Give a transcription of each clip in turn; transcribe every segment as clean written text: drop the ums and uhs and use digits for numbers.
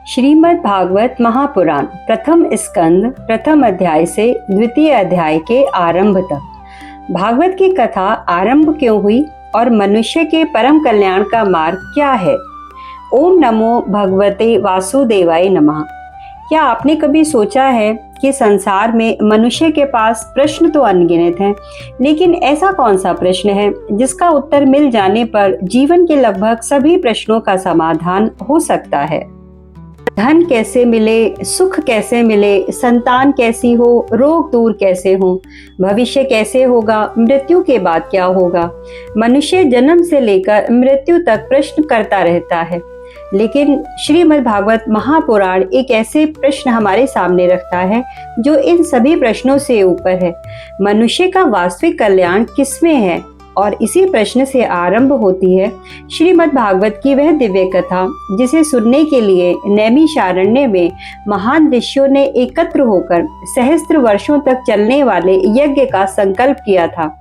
श्रीमद् भागवत महापुराण प्रथम स्कंद प्रथम अध्याय से द्वितीय अध्याय के आरंभ तक। भागवत की कथा आरंभ क्यों हुई और मनुष्य के परम कल्याण का मार्ग क्या है। ओम नमो भगवते वासुदेवाय नमः। क्या आपने कभी सोचा है कि संसार में मनुष्य के पास प्रश्न तो अनगिनत हैं, लेकिन ऐसा कौन सा प्रश्न है जिसका उत्तर मिल जाने पर जीवन के लगभग सभी प्रश्नों का समाधान हो सकता है। धन कैसे मिले, सुख कैसे मिले, संतान कैसी हो, रोग दूर कैसे हो, भविष्य कैसे होगा, मृत्यु के बाद क्या होगा। मनुष्य जन्म से लेकर मृत्यु तक प्रश्न करता रहता है, लेकिन श्रीमद् भागवत महापुराण एक ऐसे प्रश्न हमारे सामने रखता है जो इन सभी प्रश्नों से ऊपर है। मनुष्य का वास्तविक कल्याण किसमें है, और इसी प्रश्न से आरंभ होती है श्रीमद् भागवत की वह दिव्य कथा जिसे सुनने के लिए नैमिषारण्य में महान ऋषियों ने एकत्र होकर सहस्त्र वर्षों तक चलने वाले यज्ञ का संकल्प किया था।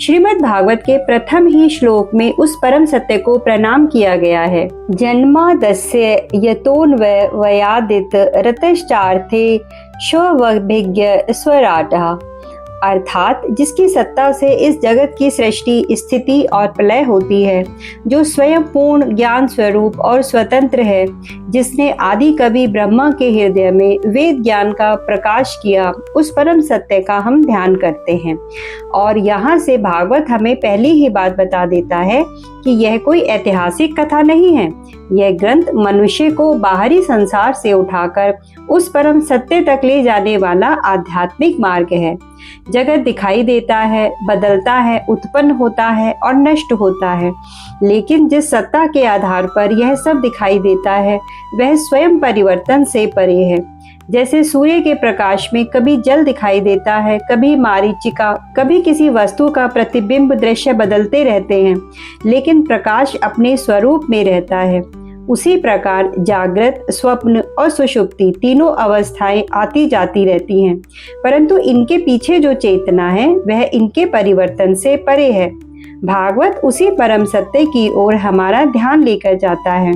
श्रीमद् भागवत के प्रथम ही श्लोक में उस परम सत्य को प्रणाम किया गया है। जन्मादस्य यतोऽन्वयादित रतश्चार्थे स्वभिज्ञ स्वराटः, अर्थात जिसकी सत्ता से इस जगत की सृष्टि, स्थिति और प्रलय होती है, जो स्वयं पूर्ण ज्ञान स्वरूप और स्वतंत्र है, जिसने आदि कवि ब्रह्मा के हृदय में वेद ज्ञान का प्रकाश किया, उस परम सत्य का हम ध्यान करते हैं। और यहाँ से भागवत हमें पहली ही बात बता देता है कि यह कोई ऐतिहासिक कथा नहीं है। यह ग्रंथ मनुष्य को बाहरी संसार से उठाकर उस परम सत्य तक ले जाने वाला आध्यात्मिक मार्ग है। जगत दिखाई देता है, बदलता है, उत्पन्न होता है और नष्ट होता है, लेकिन जिस सत्ता के आधार पर यह सब दिखाई देता है वह स्वयं परिवर्तन से परे है। जैसे सूर्य के प्रकाश में कभी जल दिखाई देता है, कभी मारीचिका, कभी किसी वस्तु का प्रतिबिंब दृश्य बदलते रहते हैं, लेकिन प्रकाश अपने स्वरूप में रहता है। उसी प्रकार जागृत, स्वप्न और सुषुप्ति तीनों अवस्थाएं आती जाती रहती हैं, परंतु इनके पीछे जो चेतना है वह इनके परिवर्तन से परे है। भागवत उसी परम सत्य की ओर हमारा ध्यान लेकर जाता है।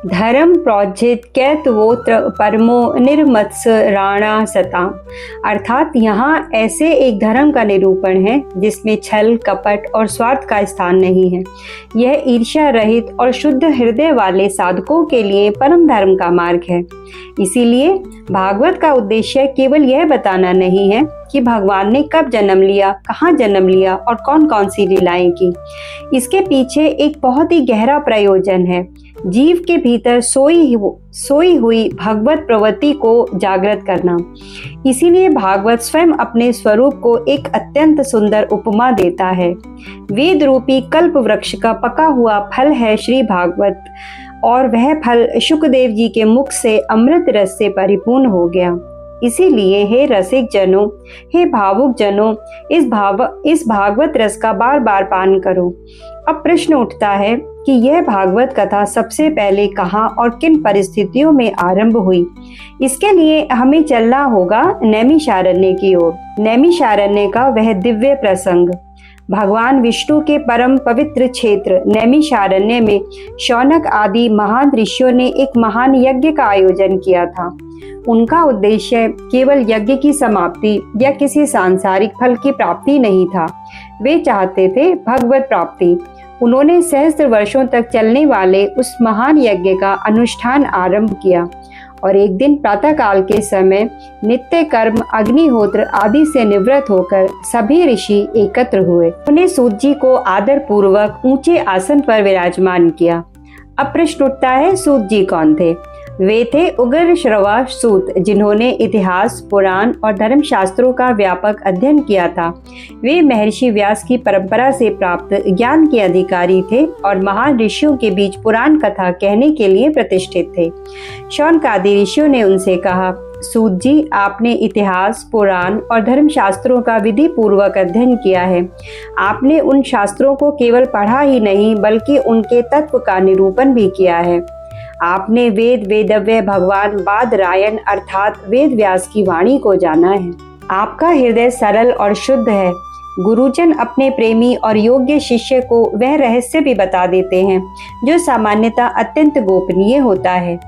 धर्म प्रोज्झित कैतवोत्र परमो निर्मत्स राणा सताम, अर्थात यहाँ ऐसे एक धर्म का निरूपण है जिसमें छल, कपट और स्वार्थ का स्थान नहीं है। यह ईर्ष्या रहित और शुद्ध हृदय वाले साधकों के लिए परम धर्म का मार्ग है। इसीलिए भागवत का उद्देश्य केवल यह बताना नहीं है कि भगवान ने कब जन्म लिया, कहाँ जन्म लिया और कौन कौन सी लीलाएं की। इसके पीछे एक बहुत ही गहरा प्रयोजन है, जीव के भीतर सोई हुई भगवत प्रवृत्ति को जागृत करना। इसीलिए भागवत स्वयं अपने स्वरूप को एक अत्यंत सुंदर उपमा देता है। वेद रूपी कल्प वृक्ष का पका हुआ फल है श्री भागवत, और वह फल शुकदेव जी के मुख से अमृत रस से परिपूर्ण हो गया। इसीलिए हे रसिक जनों, हे भावुक जनों, इस भागवत रस का बार बार पान करो। अब प्रश्न उठता है कि यह भागवत कथा सबसे पहले कहाँ और किन परिस्थितियों में आरंभ हुई। इसके लिए हमें चलना होगा नैमिषारण्य की ओर। नैमिषारण्य का वह दिव्य प्रसंग। भगवान विष्णु के परम पवित्र क्षेत्र नैमिषारण्य में शौनक आदि महान ऋषियों ने एक महान यज्ञ का आयोजन किया था। उनका उद्देश्य केवल यज्ञ की समाप्ति या किसी सांसारिक फल की प्राप्ति नहीं था, वे चाहते थे भगवत प्राप्ति। उन्होंने सहस्त्र वर्षों तक चलने वाले उस महान यज्ञ का अनुष्ठान आरंभ किया, और एक दिन प्रातः काल के समय नित्य कर्म, अग्निहोत्र आदि से निवृत्त होकर सभी ऋषि एकत्र हुए। उन्हें सूत जी को आदर पूर्वक ऊंचे आसन पर विराजमान किया। अब प्रश्न उठता है, सूत जी कौन थे? वे थे उग्र श्रवा सूत, जिन्होंने इतिहास, पुराण और धर्म शास्त्रों का व्यापक अध्ययन किया था। वे महर्षि व्यास की परंपरा से प्राप्त ज्ञान के अधिकारी थे और महान ऋषियों के बीच पुराण कथा कहने के लिए प्रतिष्ठित थे। शौनक आदि ऋषियों ने उनसे कहा, सूत जी, आपने इतिहास, पुराण और धर्म शास्त्रों का विधि पूर्वक अध्ययन किया है। आपने उन शास्त्रों को केवल पढ़ा ही नहीं बल्कि उनके तत्व का निरूपण भी किया है। आपने वेद वेदव्य भगवान बादरायण अर्थात वेद व्यास की वाणी को जाना है। आपका हृदय सरल और शुद्ध है। गुरुजन अपने प्रेमी और योग्य शिष्य को वह रहस्य भी बता देते हैं जो सामान्यतः अत्यंत गोपनीय होता है।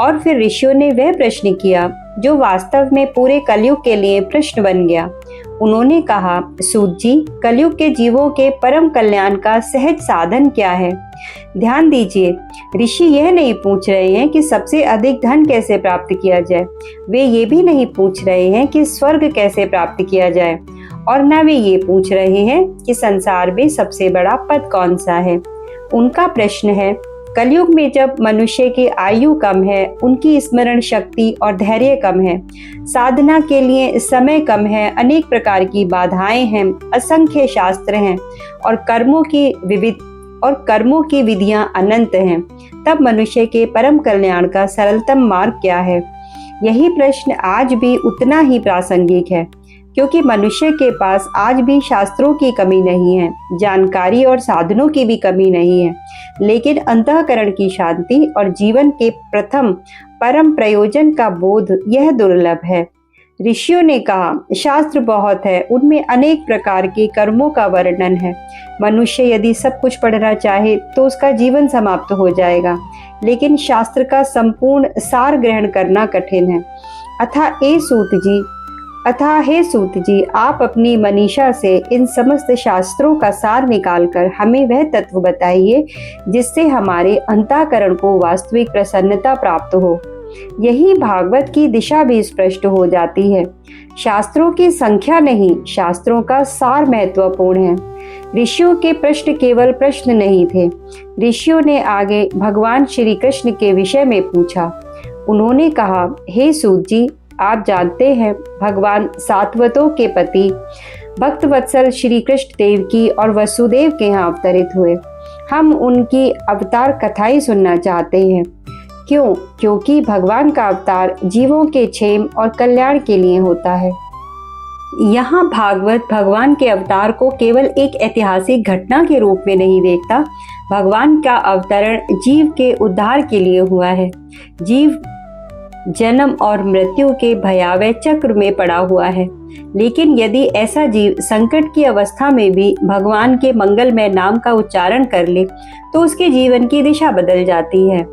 और फिर ऋषियों ने वह प्रश्न किया जो वास्तव में पूरे कलयुग के लिए प्रश्न बन गया। उन्होंने कहा, सूत जी, कलयुग के जीवों के परम कल्याण का सहज साधन क्या है? ध्यान दीजिए, ऋषि यह नहीं पूछ रहे हैं कि सबसे अधिक धन कैसे प्राप्त किया जाए, वे ये भी नहीं पूछ रहे हैं कि स्वर्ग कैसे प्राप्त किया जाए, और न वे ये पूछ रहे हैं कि संसार में सबसे बड़ा पद कौन सा है। उनका प्रश्न है, कलयुग में जब मनुष्य की आयु कम है, उनकी स्मरण शक्ति और धैर्य कम है, साधना के लिए समय कम है, अनेक प्रकार की बाधाएं हैं, असंख्य शास्त्र हैं और कर्मों की विधियां अनंत हैं, तब मनुष्य के परम कल्याण का सरलतम मार्ग क्या है? यही प्रश्न आज भी उतना ही प्रासंगिक है, क्योंकि मनुष्य के पास आज भी शास्त्रों की कमी नहीं है, जानकारी और साधनों की भी कमी नहीं है, लेकिन अंतःकरण की शांति और जीवन के प्रथम परम प्रयोजन का बोध यह दुर्लभ है। ऋषियों ने कहा, शास्त्र बहुत है, उनमें अनेक प्रकार के कर्मों का वर्णन है। मनुष्य यदि सब कुछ पढ़ना चाहे तो उसका जीवन समाप्त हो जाएगा, लेकिन शास्त्र का संपूर्ण सार ग्रहण करना कठिन है। अतः हे सूत जी, आप अपनी मनीषा से इन समस्त शास्त्रों का सार निकालकर हमें वह तत्व बताइए जिससे हमारे अंतःकरण को वास्तविक प्रसन्नता प्राप्त हो। यही भागवत की दिशा भी स्पष्ट हो जाती है। शास्त्रों की संख्या नहीं, शास्त्रों का सार महत्वपूर्ण है। ऋषियों के प्रश्न केवल प्रश्न नहीं थे। ऋषियों ने आगे भगवान श्री कृष्ण के विषय में पूछा। उन्होंने कहा, हे सूत जी, आप जानते हैं भगवान सात्वतों के पति भक्त वत्सल श्री कृष्ण देवकी और वसुदेव के यहाँ अवतरित हुए। हम उनकी अवतार कथाएं सुनना चाहते हैं। क्यों? क्योंकि भगवान का अवतार जीवों के क्षेम और कल्याण के लिए होता है। यहाँ भागवत भगवान के अवतार को केवल एक ऐतिहासिक घटना के रूप में नहीं देखता। भगवान का अवतरण जीव के उद्धार के लिए हुआ है। जीव जन्म और मृत्यु के भयावह चक्र में पड़ा हुआ है, लेकिन यदि ऐसा जीव संकट की अवस्था में भी भगवान के मंगलमय नाम का उच्चारण कर ले तो उसके जीवन की दिशा बदल जाती है।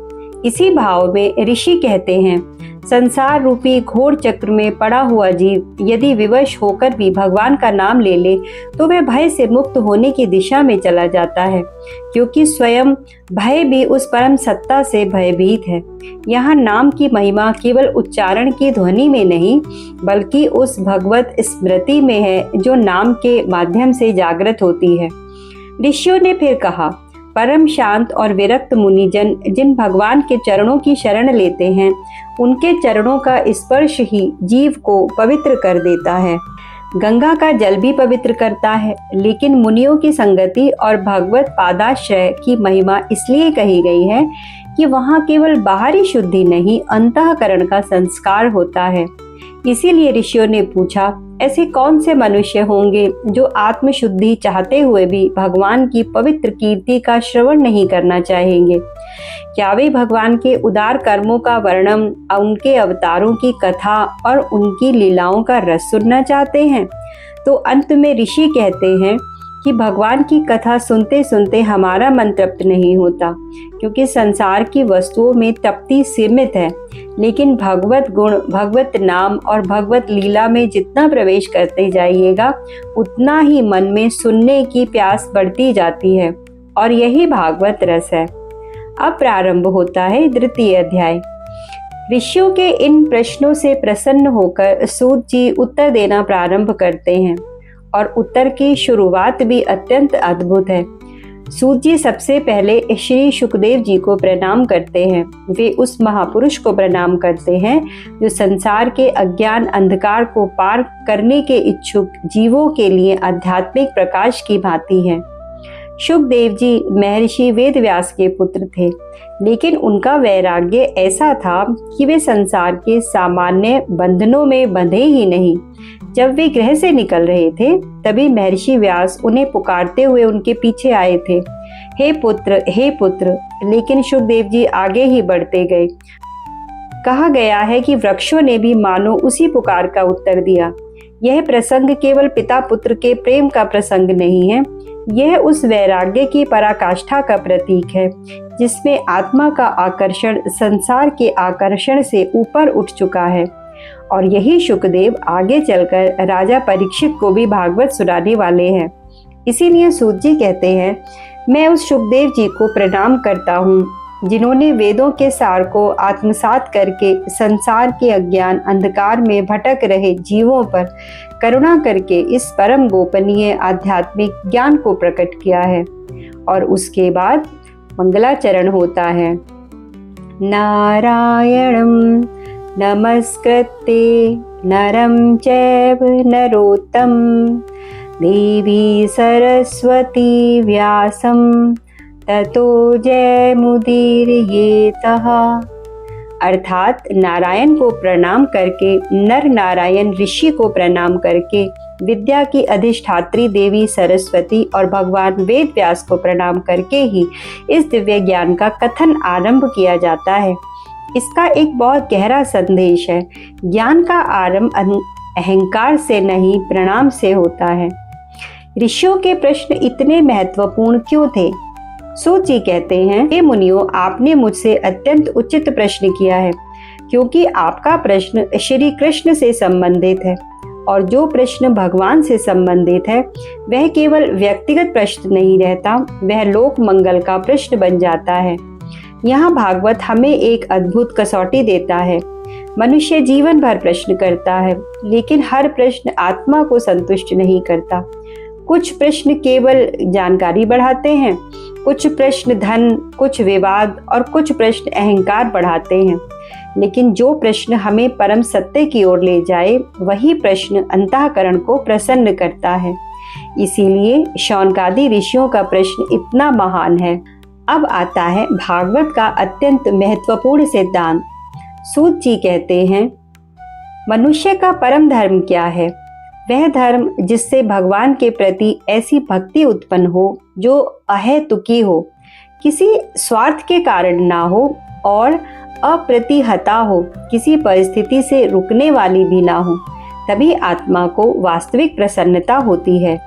इसी भाव में ऋषि कहते हैं, संसार रूपी घोर चक्र में पड़ा हुआ जीव यदि विवश होकर भी भगवान का नाम ले ले तो वह भय से मुक्त होने की दिशा में चला जाता है, क्योंकि स्वयं भय भी उस परम सत्ता से भयभीत है। यहाँ नाम की महिमा केवल उच्चारण की ध्वनि में नहीं, बल्कि उस भगवत स्मृति में है जो नाम के माध्यम से जागृत होती है। ऋषियों ने फिर कहा, परम शांत और विरक्त मुनिजन जिन भगवान के चरणों की शरण लेते हैं, उनके चरणों का स्पर्श ही जीव को पवित्र कर देता है। गंगा का जल भी पवित्र करता है, लेकिन मुनियों की संगति और भगवत पादाश्रय की महिमा इसलिए कही गई है कि वहाँ केवल बाहरी शुद्धि नहीं, अंतःकरण का संस्कार होता है। इसीलिए ऋषियों ने पूछा, ऐसे कौन से मनुष्य होंगे जो आत्मशुद्धि चाहते हुए भी भगवान की पवित्र कीर्ति का श्रवण नहीं करना चाहेंगे? क्या वे भगवान के उदार कर्मों का वर्णन, उनके अवतारों की कथा और उनकी लीलाओं का रस सुनना चाहते हैं? तो अंत में ऋषि कहते हैं कि भगवान की कथा सुनते सुनते हमारा मन तृप्त नहीं होता, क्योंकि संसार की वस्तुओं में तृप्ति सीमित है, लेकिन भगवत गुण, भगवत नाम और भगवत लीला में जितना प्रवेश करते जाइएगा उतना ही मन में सुनने की प्यास बढ़ती जाती है, और यही भागवत रस है। अब प्रारंभ होता है द्वितीय अध्याय। ऋषियों के इन प्रश्नों से प्रसन्न होकर सूत जी उत्तर देना प्रारंभ करते हैं, और उत्तर की शुरुआत भी अत्यंत अद्भुत है। सूत जी सबसे पहले श्री सुखदेव जी को प्रणाम करते हैं। वे उस महापुरुष को प्रणाम करते हैं जो संसार के अज्ञान अंधकार को पार करने के इच्छुक जीवों के लिए आध्यात्मिक प्रकाश की भांति हैं। सुखदेव जी महर्षि वेदव्यास के पुत्र थे, लेकिन उनका वैराग्य ऐसा था कि वे संसार के सामान्य बंधनों में बंधे ही नहीं। जब वे गृह से निकल रहे थे, तभी महर्षि व्यास उन्हें पुकारते हुए उनके पीछे आए थे, हे पुत्र, हे पुत्र। लेकिन सुखदेव जी आगे ही बढ़ते गए। कहा गया है कि वृक्षों ने भी मानो उसी पुकार का उत्तर दिया। यह प्रसंग केवल पिता पुत्र के प्रेम का प्रसंग नहीं है, यह उस वैराग्य की पराकाष्ठा का प्रतीक है जिसमें आत्मा का आकर्षण संसार के आकर्षण से ऊपर उठ चुका है। और यही शुकदेव आगे चलकर राजा परीक्षित को भी भागवत सुनाने वाले हैं। इसीलिए सूत जी कहते हैं, मैं उस शुकदेव जी को प्रणाम करता हूँ जिन्होंने वेदों के सार को आत्मसात करके संसार के अज्ञान अंधकार में भटक रहे जीवों पर करुणा करके इस परम गोपनीय आध्यात्मिक ज्ञान को प्रकट किया है। और उसके बाद मंगलाचरण होता है। नारायणं नमस्कृत्य नरं चैव नरोत्तमं देवी सरस्वती व्यासं ततो जयमुदीरयेतः। अर्थात नारायण को प्रणाम करके, नर नारायण ऋषि को प्रणाम करके, विद्या की अधिष्ठात्री देवी सरस्वती और भगवान वेद व्यास को प्रणाम करके ही इस दिव्य ज्ञान का कथन आरंभ किया जाता है। इसका एक बहुत गहरा संदेश है। ज्ञान का आरंभ अहंकार से नहीं, प्रणाम से होता है। ऋषियों के प्रश्न इतने महत्वपूर्ण क्यों थे? सूत जी कहते हैं, हे मुनियों, आपने मुझसे अत्यंत उचित प्रश्न किया है, क्योंकि आपका प्रश्न श्री कृष्ण से संबंधित है। और जो प्रश्न भगवान से संबंधित है वह केवल व्यक्तिगत प्रश्न नहीं रहता, वह लोक मंगल का प्रश्न बन जाता है। यहाँ भागवत हमें एक अद्भुत कसौटी देता है। मनुष्य जीवन भर प्रश्न करता है, लेकिन हर प्रश्न आत्मा को संतुष्ट नहीं करता। कुछ प्रश्न केवल जानकारी बढ़ाते हैं, कुछ प्रश्न धन, कुछ विवाद और कुछ प्रश्न अहंकार बढ़ाते हैं। लेकिन जो प्रश्न हमें परम सत्य की ओर ले जाए, वही प्रश्न अंतःकरण को प्रसन्न करता है। इसीलिए शौनकादि ऋषियों का प्रश्न इतना महान है। अब आता है भागवत का अत्यंत महत्वपूर्ण सिद्धांत। सूत जी कहते हैं, मनुष्य का परम धर्म क्या है? वह धर्म जिससे भगवान के प्रति ऐसी भक्ति उत्पन्न हो जो अहेतुकी हो, किसी स्वार्थ के कारण ना हो और अप्रतिहता हो, किसी परिस्थिति से रुकने वाली भी ना हो। तभी आत्मा को वास्तविक प्रसन्नता होती है।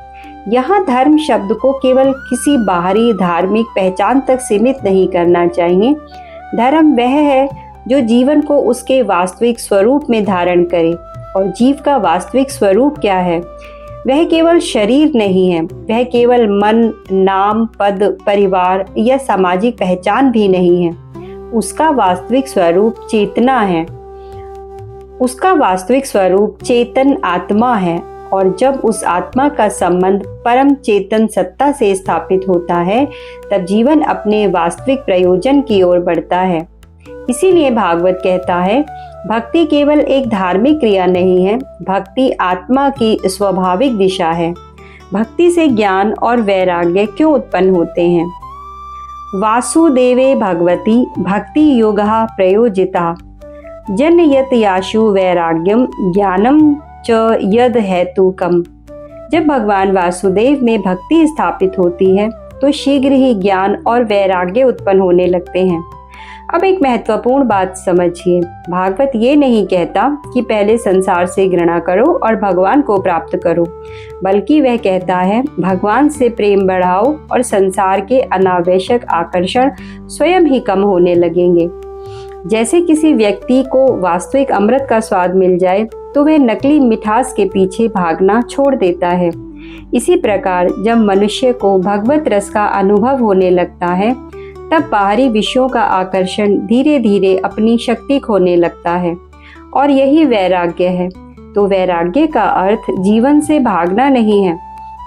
यहाँ धर्म शब्द को केवल किसी बाहरी धार्मिक पहचान तक सीमित नहीं करना चाहिए। धर्म वह है जो जीवन को उसके वास्तविक स्वरूप में धारण करे। और जीव का वास्तविक स्वरूप क्या है? वह केवल शरीर नहीं है, वह केवल मन, नाम, पद, परिवार या सामाजिक पहचान भी नहीं है। उसका वास्तविक स्वरूप चेतना है। उसका वास्तविक स्वरूप चेतन आत्मा है। और जब उस आत्मा का संबंध परम चेतन सत्ता से स्थापित होता है, तब जीवन अपने वास्तविक प्रयोजन की ओर बढ़ता है। इसीलिए भागवत कहता है, भक्ति केवल एक धार्मिक क्रिया नहीं है, भक्ति आत्मा की स्वाभाविक दिशा है। भक्ति से ज्ञान और वैराग्य क्यों उत्पन्न होते हैं? वासुदेवे भगवती भक्ति योगः प्रयोजिता जनयत याशु वैराग्यम ज्ञानम च यद हेतुकम। जब भगवान वासुदेव में भक्ति स्थापित होती है तो शीघ्र ही ज्ञान और वैराग्य उत्पन्न होने लगते हैं। अब एक महत्वपूर्ण बात समझिए, भागवत ये नहीं कहता कि पहले संसार से घृणा करो और भगवान को प्राप्त करो, बल्कि वह कहता है भगवान से प्रेम बढ़ाओ और संसार के अनावश्यक आकर्षण स्वयं ही कम होने लगेंगे। जैसे किसी व्यक्ति को वास्तविक अमृत का स्वाद मिल जाए तो वह नकली मिठास के पीछे भागना छोड़ देता है। इसी प्रकार जब मनुष्य को भगवत रस का अनुभव होने लगता है, तब बाहरी विषयों का आकर्षण धीरे धीरे अपनी शक्ति खोने लगता है। और यही वैराग्य है। तो वैराग्य का अर्थ जीवन से भागना नहीं है।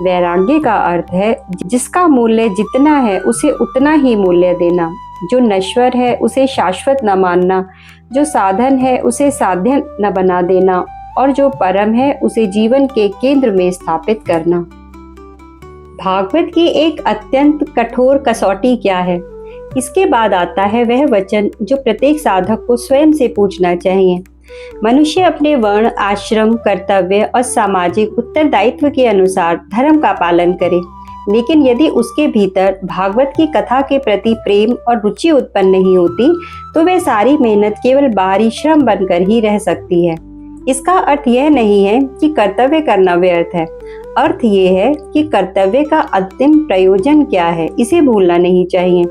वैराग्य का अर्थ है जिसका मूल्य जितना है उसे उतना ही मूल्य देना, जो नश्वर है उसे शाश्वत न मानना, जो साधन है उसे साध्य न बना देना, और जो परम है उसे जीवन के केंद्र में स्थापित करना। भागवत की एक अत्यंत कठोर कसौटी क्या है? इसके बाद आता है वह वचन जो प्रत्येक साधक को स्वयं से पूछना चाहिए। मनुष्य अपने वर्ण, आश्रम, कर्तव्य और सामाजिक उत्तरदायित्व के अनुसार धर्म का पालन करे, लेकिन यदि उसके भीतर भागवत की कथा के प्रति प्रेम और रुचि उत्पन्न नहीं होती, तो वह सारी मेहनत केवल बाहरी श्रम बनकर ही रह सकती है। इसका अर्थ यह नहीं है कि कर्तव्य करना व्यर्थ है। अर्थ ये है कि कर्तव्य का अंतिम प्रयोजन क्या है, इसे भूलना नहीं चाहिए।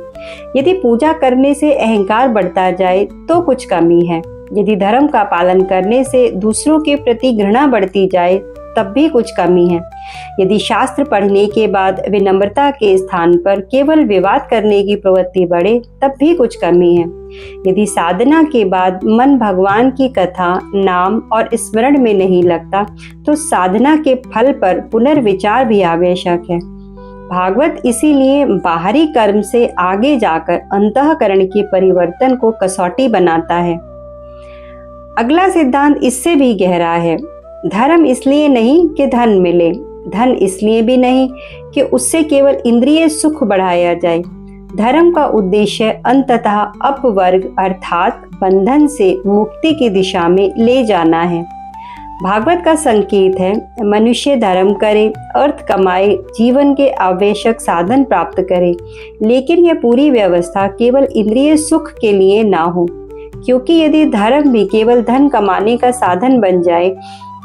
यदि पूजा करने से अहंकार बढ़ता जाए तो कुछ कमी है। यदि धर्म का पालन करने से दूसरों के प्रति घृणा बढ़ती जाए तब भी कुछ कमी है। यदि शास्त्र पढ़ने के बाद विनम्रता के स्थान पर केवल विवाद करने की प्रवृत्ति बढ़े तब भी कुछ कमी है। यदि साधना के बाद मन भगवान की कथा, नाम और स्मरण में नहीं लगता तो साधना के फल पर पुनर्विचार भी आवश्यक है। भागवत इसीलिए बाहरी कर्म से आगे जाकर अंतःकरण के परिवर्तन को कसौटी बनाता है। अगला सिद्धांत इससे भी गहरा है। धर्म इसलिए नहीं कि धन मिले, धन इसलिए भी नहीं कि उससे केवल इंद्रिय सुख बढ़ाया जाए। धर्म का उद्देश्य अंततः अपवर्ग अर्थात बंधन से मुक्ति की दिशा में ले जाना है। भागवत का संकेत है, मनुष्य धर्म करे, अर्थ कमाए, जीवन के आवश्यक साधन प्राप्त करे, लेकिन यह पूरी व्यवस्था केवल इंद्रिय सुख के लिए ना हो। क्योंकि यदि धर्म भी केवल धन कमाने का साधन बन जाए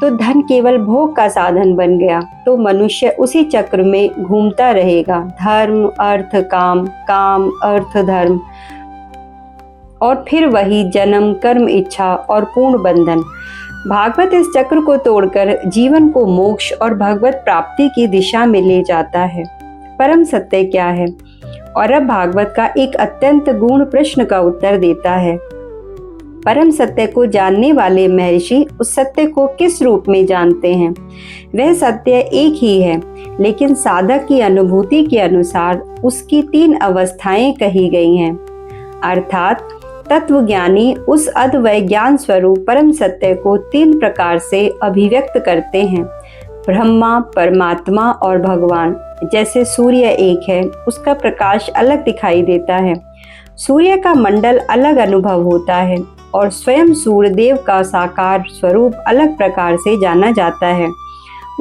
तो धन केवल भोग का साधन बन गया, तो मनुष्य उसी चक्र में घूमता रहेगा। धर्म अर्थ काम, काम अर्थ धर्म, और फिर वही जन्म, कर्म, इच्छा और पूर्ण बंधन। भागवत इस चक्र को तोड़कर जीवन को मोक्ष और भगवत प्राप्ति की दिशा में ले जाता है। परम सत्य क्या है? और अब भागवत का एक अत्यंत गूढ़ प्रश्न का उत्तर देता है। परम सत्य को जानने वाले महर्षि उस सत्य को किस रूप में जानते हैं? वह सत्य एक ही है, लेकिन साधक की अनुभूति के अनुसार उसकी 3 अवस्थाएं कही गई हैं। अर्थात तत्वज्ञानी उस अद्वय ज्ञान स्वरूप परम सत्य को 3 प्रकार से अभिव्यक्त करते हैं। ब्रह्मा, परमात्मा और भगवान। जैसे सूर्य एक है, उसका प्रकाश अलग दिखाई देता है, सूर्य का मंडल अलग अनुभव होता है और स्वयं सूर्यदेव का साकार स्वरूप अलग प्रकार से जाना जाता है।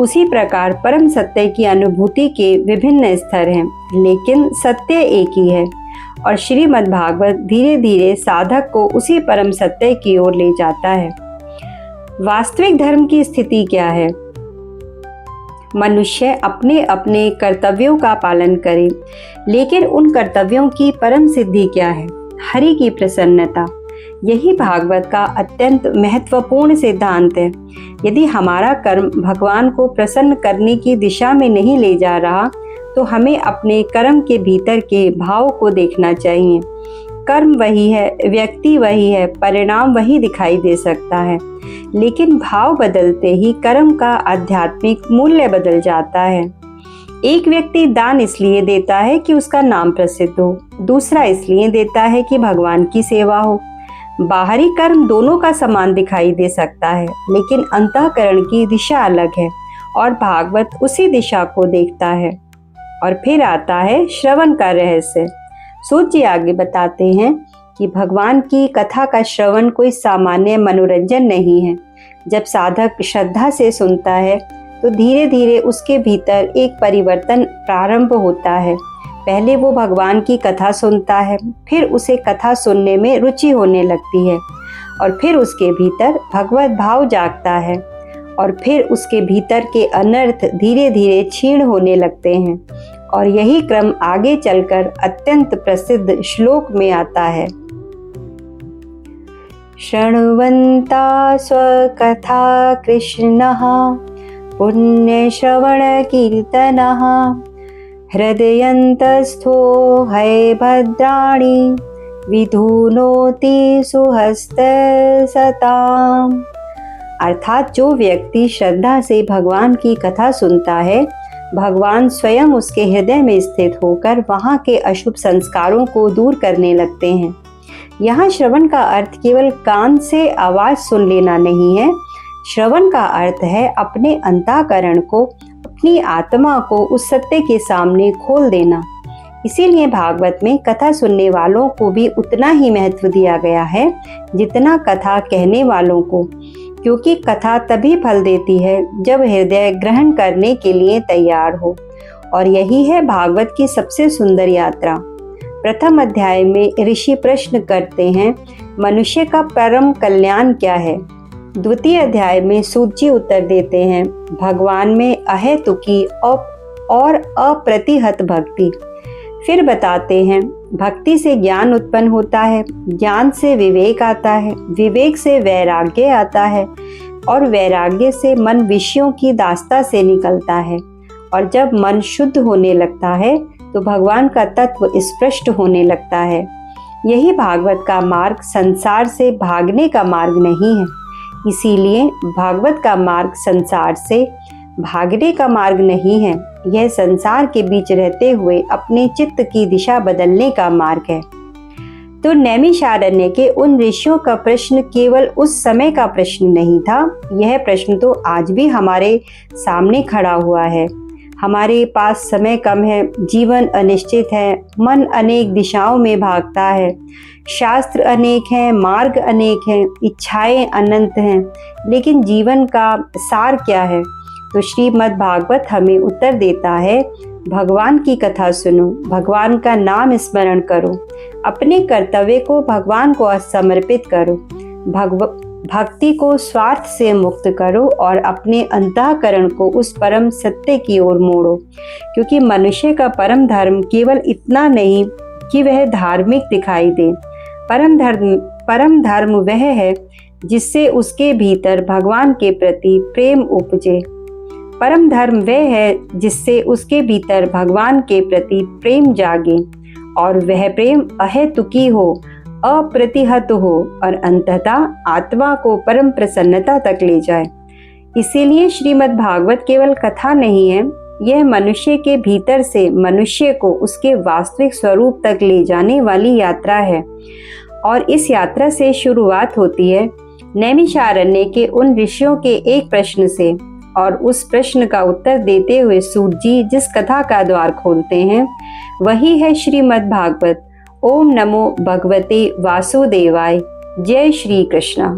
उसी प्रकार परम सत्य की अनुभूति के विभिन्न स्तर हैं, लेकिन सत्य एक ही है। और श्रीमद् भागवत धीरे धीरे साधक को उसी परम सत्य की ओर ले जाता है। वास्तविक धर्म की स्थिति क्या है? मनुष्य अपने अपने कर्तव्यों का पालन करे, लेकिन उन कर्तव्यों की परम सिद्धि क्या है? हरि की प्रसन्नता। यही भागवत का अत्यंत महत्वपूर्ण सिद्धांत है। यदि हमारा कर्म भगवान को प्रसन्न करने की दिशा में नहीं ले जा रहा तो हमें अपने कर्म के भीतर के भाव को देखना चाहिए। कर्म वही है, व्यक्ति वही है, परिणाम वही दिखाई दे सकता है, लेकिन भाव बदलते ही कर्म का आध्यात्मिक मूल्य बदल जाता है। एक व्यक्ति दान इसलिए देता है कि उसका नाम प्रसिद्ध हो, दूसरा इसलिए देता है कि भगवान की सेवा हो। बाहरी कर्म दोनों का समान दिखाई दे सकता है, लेकिन अंतःकरण की दिशा अलग है और भागवत उसी दिशा को देखता है। और फिर आता है श्रवण का रहस्य। सूत जी आगे बताते हैं कि भगवान की कथा का श्रवण कोई सामान्य मनोरंजन नहीं है। जब साधक श्रद्धा से सुनता है तो धीरे धीरे उसके भीतर एक परिवर्तन प्रारंभ होता है। पहले वो भगवान की कथा सुनता है, फिर उसे कथा सुनने में रुचि होने लगती है, और फिर उसके भीतर भगवत भाव जागता है, और फिर उसके भीतर के अनर्थ धीरे धीरे क्षीण होने लगते हैं। और यही क्रम आगे चलकर अत्यंत प्रसिद्ध श्लोक में आता है। शृण्वन्ता स्वकथा कृष्णः पुण्यश्रवण कीर्तनः हृदयन्तस्थो हयभद्राणि विधुनोति सुहस्तसताम्। अर्थात जो व्यक्ति श्रद्धा से भगवान की कथा सुनता है, भगवान स्वयं उसके हृदय में स्थित होकर वहाँ के अशुभ संस्कारों को दूर करने लगते हैं। यहाँ श्रवण का अर्थ केवल कान से आवाज सुन लेना नहीं है। श्रवण का अर्थ है अपने अंतःकरण को, अपनी आत्मा को उस सत्य के सामने खोल देना। इसीलिए भागवत में कथा सुनने वालों को भी उतना ही महत्व दिया गया है जितना कथा कहने वालों को, क्योंकि कथा तभी फल देती है जब हृदय ग्रहण करने के लिए तैयार हो। और यही है भागवत की सबसे सुंदर यात्रा। प्रथम अध्याय में ऋषि प्रश्न करते हैं, मनुष्य का परम कल्याण क्या है? द्वितीय अध्याय में सूत जी उत्तर देते हैं, भगवान में अहेतुकी और अप्रतिहत भक्ति। फिर बताते हैं, भक्ति से ज्ञान उत्पन्न होता है, ज्ञान से विवेक आता है, विवेक से वैराग्य आता है और वैराग्य से मन विषयों की दास्ता से निकलता है। और जब मन शुद्ध होने लगता है तो भगवान का तत्व स्पष्ट होने लगता है। यही भागवत का मार्ग संसार से भागने का मार्ग नहीं है। इसीलिए भागवत का मार्ग संसार से भागने का मार्ग नहीं है, यह संसार के बीच रहते हुए अपने चित्त की दिशा बदलने का मार्ग है। तो नैमिषारण्य के उन ऋषियों का प्रश्न केवल उस समय का प्रश्न नहीं था, यह प्रश्न तो आज भी हमारे सामने खड़ा हुआ है। हमारे पास समय कम है, जीवन अनिश्चित है, मन अनेक दिशाओं में भागता है, शास्त्र अनेक हैं, मार्ग अनेक हैं, इच्छाएं अनंत हैं, लेकिन जीवन का सार क्या है? तो श्रीमद् भागवत हमें उत्तर देता है, भगवान की कथा सुनो, भगवान का नाम स्मरण करो, अपने कर्तव्य को भगवान को समर्पित करो, भक्ति को स्वार्थ से मुक्त करो और अपने अंतःकरण को उस परम सत्य की ओर मोड़ो। क्योंकि मनुष्य का परम धर्म केवल इतना नहीं कि वह धार्मिक दिखाई दे, परम धर्म वह है जिससे उसके भीतर भगवान के प्रति प्रेम उपजे। परम धर्म वह है जिससे उसके भीतर भगवान के प्रति प्रेम जागे और वह प्रेम अहेतुकी हो, अप्रतिहत हो और अंततः आत्मा को परम प्रसन्नता तक ले जाए। इसीलिए श्रीमद् भागवत केवल कथा नहीं है, यह मनुष्य के भीतर से मनुष्य को उसके वास्तविक स्वरूप तक ले जाने वाली यात्रा है। और इस यात्रा से शुरुआत होती है नैमिषारण्य के उन ऋषियों के एक प्रश्न से, और उस प्रश्न का उत्तर देते हुए सूत जी जिस कथा का द्वार खोलते हैं वही है श्रीमद् भागवत। ओम नमो भगवते वासुदेवाय। जय श्री कृष्ण।